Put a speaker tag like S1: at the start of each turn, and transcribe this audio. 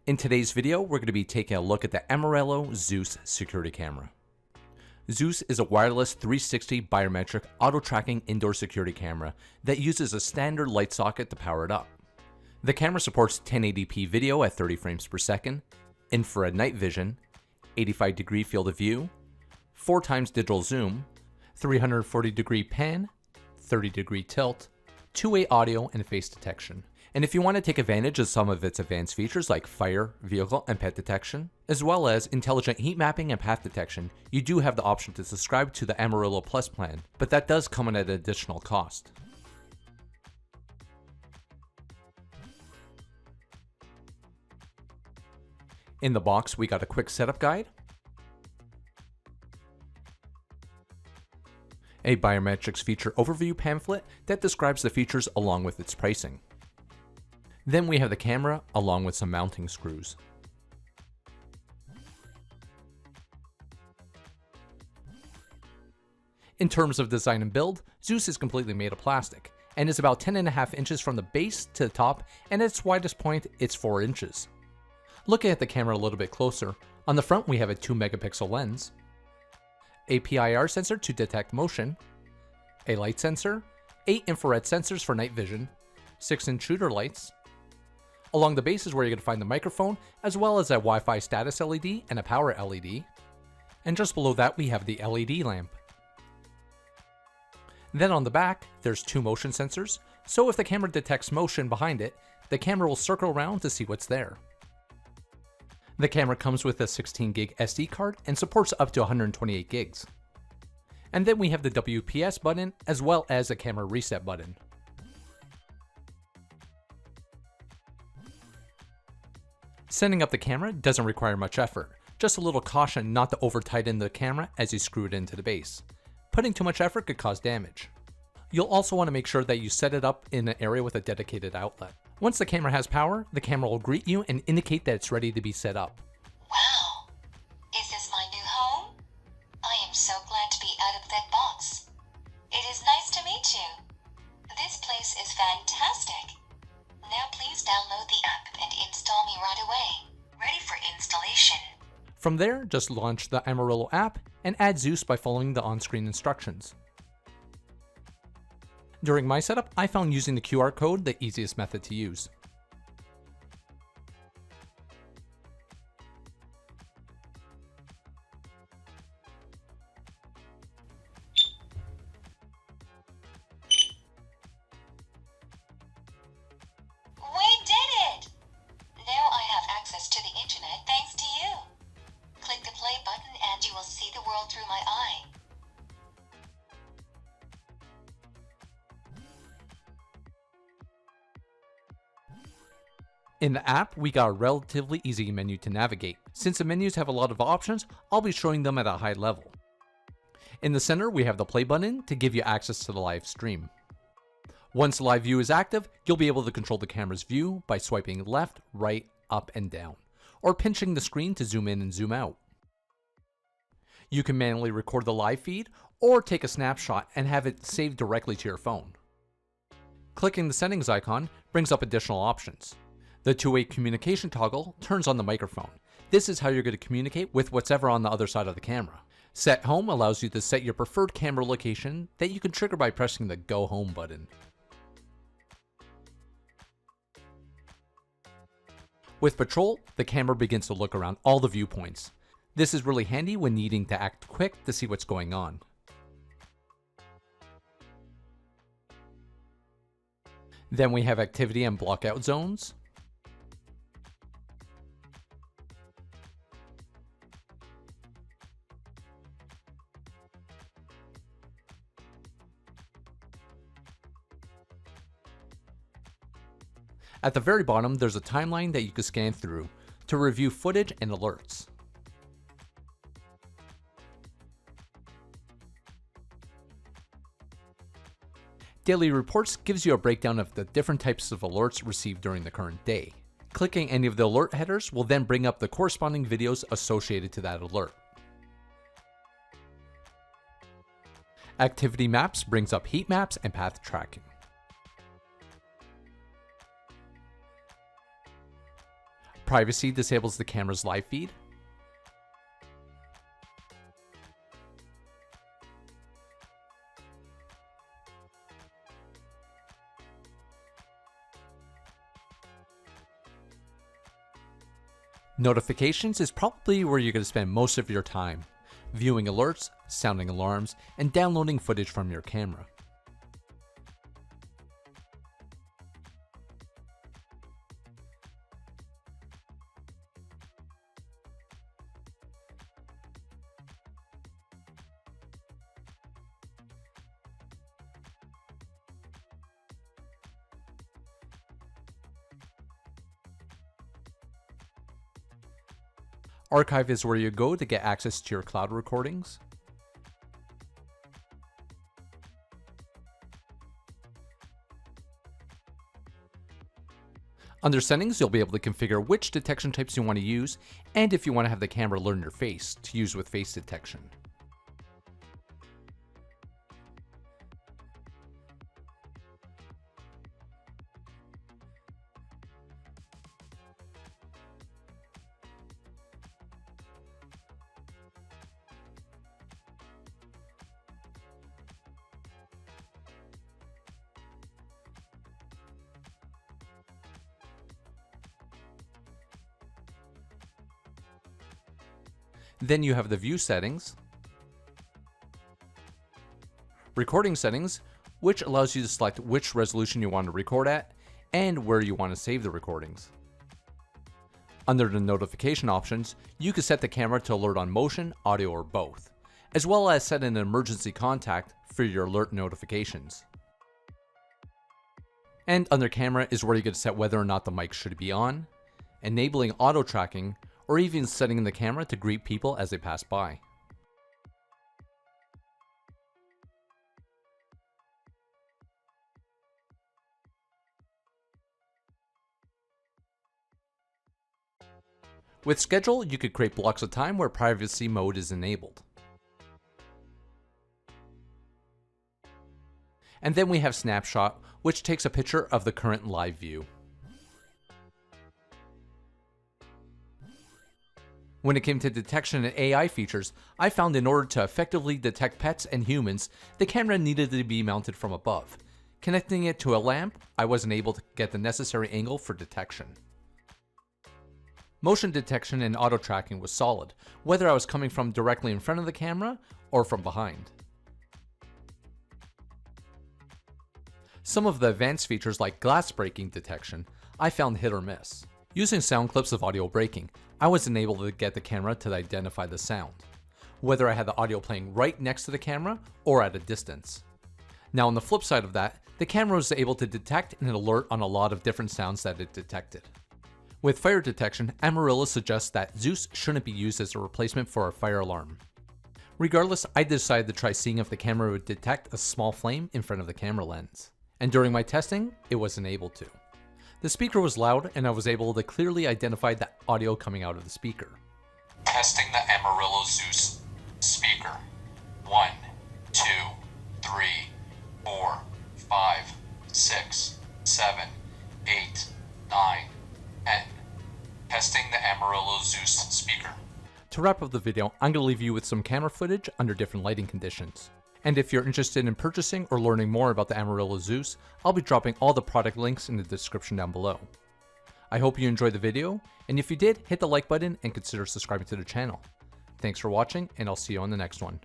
S1: In today's video, we're going to be taking a look at the Amaryllo Zeus security camera. Zeus is a wireless 360 biometric auto-tracking indoor security camera that uses a standard light socket to power it up. The camera supports 1080p video at 30 frames per second, infrared night vision, 85-degree field of view, 4x digital zoom, 340-degree pan, 30-degree tilt, two-way audio, and face detection. And if you want to take advantage of some of its advanced features like fire, vehicle, and pet detection, as well as intelligent heat mapping and path detection, you do have the option to subscribe to the Amaryllo Plus plan, but that does come at an additional cost. In the box, we got a quick setup guide, a Biometrics feature overview pamphlet that describes the features along with its pricing. Then we have the camera along with some mounting screws. In terms of design and build, Zeus is completely made of plastic and is about 10.5 inches from the base to the top, and at its widest point, it's 4 inches. Looking at the camera a little bit closer, on the front we have a 2 megapixel lens, a PIR sensor to detect motion, a light sensor, 8 infrared sensors for night vision, 6 intruder lights. Along the base is where you're going to find the microphone, as well as a Wi-Fi status LED and a power LED. And just below that we have the LED lamp. Then on the back, there's 2 motion sensors, so if the camera detects motion behind it, the camera will circle around to see what's there. The camera comes with a 16 gig SD card and supports up to 128 gigs. And then we have the WPS button, as well as a camera reset button. Setting up the camera doesn't require much effort, just a little caution not to over tighten the camera as you screw it into the base. Putting too much effort could cause damage. You'll also want to make sure that you set it up in an area with a dedicated outlet. Once the camera has power, the camera will greet you and indicate that it's ready to be set up.
S2: Wow! Is this my new home? I am so glad to be out of that box. It is nice to meet you. This place is fantastic. Now please download the app and install me right away. Ready for installation.
S1: From there, just launch the Amaryllo app and add Zeus by following the on-screen instructions. During my setup, I found using the QR code the easiest method to use.
S2: To the internet thanks to you. Click the play button and you will see the world through my eye.
S1: In the app, we got a relatively easy menu to navigate. Since the menus have a lot of options, I'll be showing them at a high level. In the center, we have the play button to give you access to the live stream. Once the live view is active, you'll be able to control the camera's view by swiping left, right, up and down, or pinching the screen to zoom in and zoom out. You can manually record the live feed or take a snapshot and have it saved directly to your phone. Clicking the settings icon brings up additional options. The two-way communication toggle turns on the microphone. This is how you're going to communicate with whatever on the other side of the camera. Set Home allows you to set your preferred camera location that you can trigger by pressing the Go Home button. With Patrol, the camera begins to look around all the viewpoints. This is really handy when needing to act quick to see what's going on. Then we have Activity and Blockout Zones. At the very bottom, there's a timeline that you can scan through to review footage and alerts. Daily Reports gives you a breakdown of the different types of alerts received during the current day. Clicking any of the alert headers will then bring up the corresponding videos associated to that alert. Activity Maps brings up heat maps and path tracking. Privacy disables the camera's live feed. Notifications is probably where you're going to spend most of your time, viewing alerts, sounding alarms, and downloading footage from your camera. Archive is where you go to get access to your cloud recordings. Under settings, you'll be able to configure which detection types you want to use, and if you want to have the camera learn your face to use with face detection. Then you have the view settings, recording settings, which allows you to select which resolution you want to record at and where you want to save the recordings. Under the notification options, you can set the camera to alert on motion, audio, or both, as well as set an emergency contact for your alert notifications. And under camera is where you get to set whether or not the mic should be on, enabling auto tracking, or even setting the camera to greet people as they pass by. With schedule, you could create blocks of time where privacy mode is enabled. And then we have snapshot, which takes a picture of the current live view. When it came to detection and AI features, I found in order to effectively detect pets and humans, the camera needed to be mounted from above. Connecting it to a lamp, I wasn't able to get the necessary angle for detection. Motion detection and auto tracking was solid, whether I was coming from directly in front of the camera or from behind. Some of the advanced features like glass breaking detection, I found hit or miss. Using sound clips of audio breaking, I wasn't able to get the camera to identify the sound, whether I had the audio playing right next to the camera or at a distance. Now on the flip side of that, the camera was able to detect and alert on a lot of different sounds that it detected. With fire detection, Amaryllo suggests that Zeus shouldn't be used as a replacement for a fire alarm. Regardless, I decided to try seeing if the camera would detect a small flame in front of the camera lens. And during my testing, it wasn't able to. The speaker was loud and I was able to clearly identify the audio coming out of the speaker.
S3: Testing the Amaryllo Zeus speaker. 1, 2, 3, 4, 5, 6, 7, 8, 9, 10. Testing the Amaryllo Zeus speaker.
S1: To wrap up the video, I'm going to leave you with some camera footage under different lighting conditions. And if you're interested in purchasing or learning more about the Amaryllo Zeus, I'll be dropping all the product links in the description down below. I hope you enjoyed the video, and if you did, hit the like button and consider subscribing to the channel. Thanks for watching, and I'll see you on the next one.